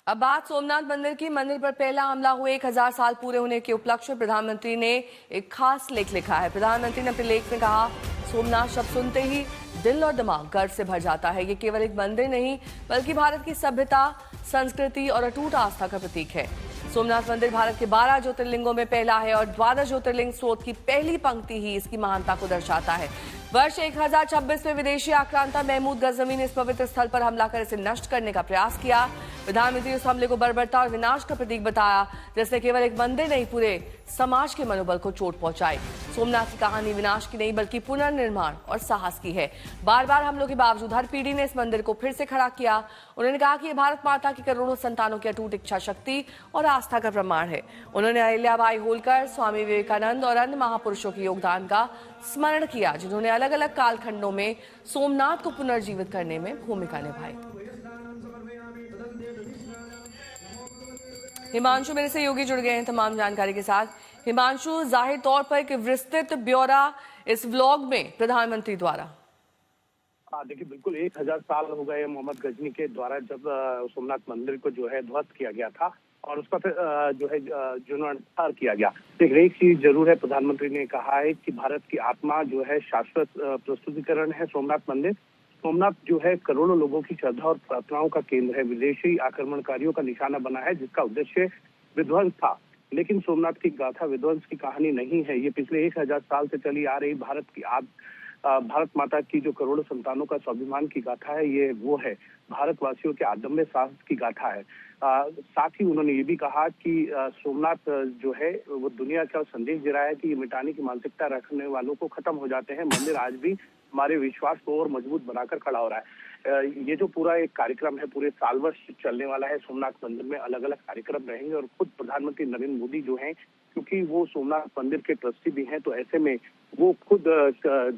अब बात सोमनाथ मंदिर की। मंदिर पर पहला हमला हुए 1000 साल पूरे होने के उपलक्ष्य में प्रधानमंत्री ने एक खास लेख लिखा है। प्रधानमंत्री ने अपने लेख में कहा, सोमनाथ शब्द सुनते ही दिल और दिमाग गर्व से भर जाता है। ये केवल एक मंदिर नहीं बल्कि भारत की सभ्यता, संस्कृति और अटूट आस्था का प्रतीक है। सोमनाथ मंदिर भारत के 12 ज्योतिर्लिंगों में पहला है और द्वादश ज्योतिर्लिंग स्रोत की पहली पंक्ति ही इसकी महानता को दर्शाता है। वर्ष 1026 में विदेशी आक्रांता महमूद गजनवी ने इस पवित्र स्थल पर हमला कर इसे नष्ट करने का प्रयास किया। प्रधानमंत्री ने उस हमले को बर्बरता और विनाश का प्रतीक बताया, जिसने केवल एक मंदिर नहीं पूरे समाज के मनोबल को चोट पहुंचाई। सोमनाथ की कहानी विनाश की नहीं बल्कि पुनर्निर्माण और साहस की है। बार बार हमलों के बावजूद हर पीढ़ी ने इस मंदिर को फिर से खड़ा किया। उन्होंने कहा कि यह भारत माता की करोड़ों संतानों की अटूट इच्छा शक्ति और आस्था का प्रमाण है। उन्होंने अहिल्याबाई होलकर, स्वामी विवेकानंद और अन्य महापुरुषों के योगदान का स्मरण किया, जिन्होंने अलग अलग कालखंडों में सोमनाथ को पुनर्जीवित करने में भूमिका निभाई। हिमांशु मेरे से योगी जुड़ गए हैं तमाम जानकारी के साथ। हिमांशु, जाहिर तौर पर एक विस्तृत ब्यौरा इस व्लॉग में प्रधानमंत्री द्वारा। देखिए, बिल्कुल 1000 साल हो गए मोहम्मद गजनी के द्वारा जब सोमनाथ मंदिर को जो है ध्वस्त किया गया था और उसका फिर जो है जीर्णोद्धार किया गया। लेकिन एक चीज जरूर है, प्रधानमंत्री ने कहा है कि भारत की आत्मा जो है शाश्वत प्रस्तुतिकरण है सोमनाथ मंदिर। सोमनाथ जो है करोड़ों लोगों की श्रद्धा और प्रार्थनाओं का केंद्र है। विदेशी आक्रमणकारियों का निशाना बना है जिसका उद्देश्य विध्वंस था। लेकिन सोमनाथ की गाथा विध्वंस की कहानी नहीं है। ये पिछले 1000 साल से चली आ रही भारत माता की जो करोड़ों संतानों का स्वाभिमान की गाथा है, ये वो है। भारतवासियों के अदम्य साहस की गाथा है। साथ ही उन्होंने ये भी कहा कि सोमनाथ जो है वो दुनिया का संदेश दे रहा है कि ये मिटाने की मानसिकता रखने वालों को खत्म हो जाते हैं। मंदिर आज भी हमारे विश्वास को और मजबूत बनाकर खड़ा हो रहा है। ये जो पूरा एक कार्यक्रम है, पूरे साल भर चलने वाला है। सोमनाथ मंदिर में अलग अलग कार्यक्रम रहेंगे और खुद प्रधानमंत्री नरेंद्र मोदी जो हैं, क्योंकि वो सोमनाथ मंदिर के ट्रस्टी भी हैं, तो ऐसे में वो खुद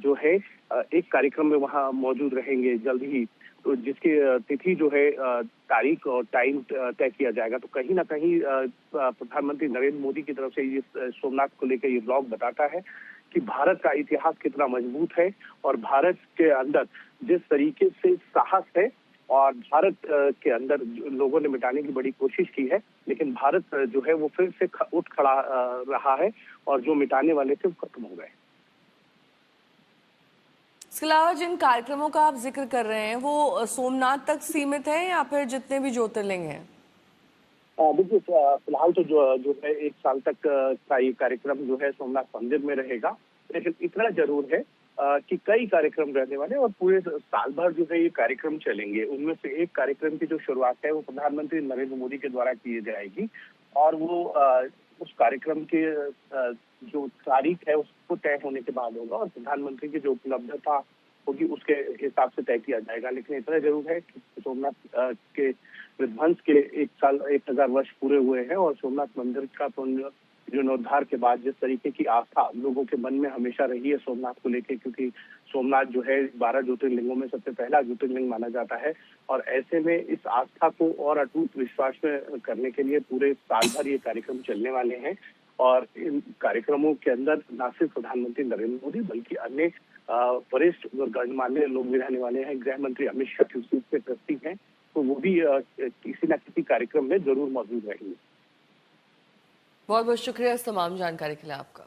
जो है एक कार्यक्रम में वहाँ मौजूद रहेंगे जल्द ही, तो जिसकी तिथि जो है तारीख और टाइम तय किया जाएगा। तो कहीं ना कहीं प्रधानमंत्री नरेंद्र मोदी की तरफ से ये सोमनाथ को लेकर ये ब्लॉग बताता है कि भारत का इतिहास कितना मजबूत है और भारत के अंदर जिस तरीके से साहस है और भारत के अंदर लोगों ने मिटाने की बड़ी कोशिश की है, लेकिन भारत जो है वो फिर से उठ खड़ा रहा है और जो मिटाने वाले थे वो खत्म हो गए। इसके अलावा जिन कार्यक्रमों का आप जिक्र कर रहे हैं वो सोमनाथ तक सीमित है या फिर जितने भी ज्योतिर्लिंग हैं? देखिए, फिलहाल तो जो है 1 साल तक का ये कार्यक्रम जो है सोमनाथ मंदिर में रहेगा। लेकिन इतना जरूर है कि कई कार्यक्रम रहने वाले और पूरे साल भर जो है ये कार्यक्रम चलेंगे। उनमें से एक कार्यक्रम की जो शुरुआत है वो प्रधानमंत्री नरेंद्र मोदी के द्वारा की जाएगी और वो उस कार्यक्रम के जो तारीख है उसको तय होने के बाद होगा और प्रधानमंत्री की जो उपलब्धता होगी उसके हिसाब से तय किया जाएगा। लेकिन इतना जरूर है कि सोमनाथ के विध्वंस के 1000 वर्ष पूरे हुए हैं और सोमनाथ मंदिर का जीर्णोद्धार के बाद जिस तरीके की आस्था लोगों के मन में हमेशा रही है सोमनाथ को लेकर, क्योंकि सोमनाथ जो है 12 ज्योतिर्लिंगों में सबसे पहला ज्योतिर्लिंग माना जाता है और ऐसे में इस आस्था को और अटूट विश्वास में करने के लिए पूरे साल भर ये कार्यक्रम चलने वाले हैं। और इन कार्यक्रमों के अंदर न सिर्फ प्रधानमंत्री नरेंद्र मोदी बल्कि अन्य वरिष्ठ और गणमान्य लोग भी रहने वाले हैं। गृह मंत्री अमित शाह के ट्रस्टी हैं, तो वो भी किसी न किसी कार्यक्रम में जरूर मौजूद रहेंगे। बहुत बहुत शुक्रिया इस तमाम जानकारी के लिए आपका।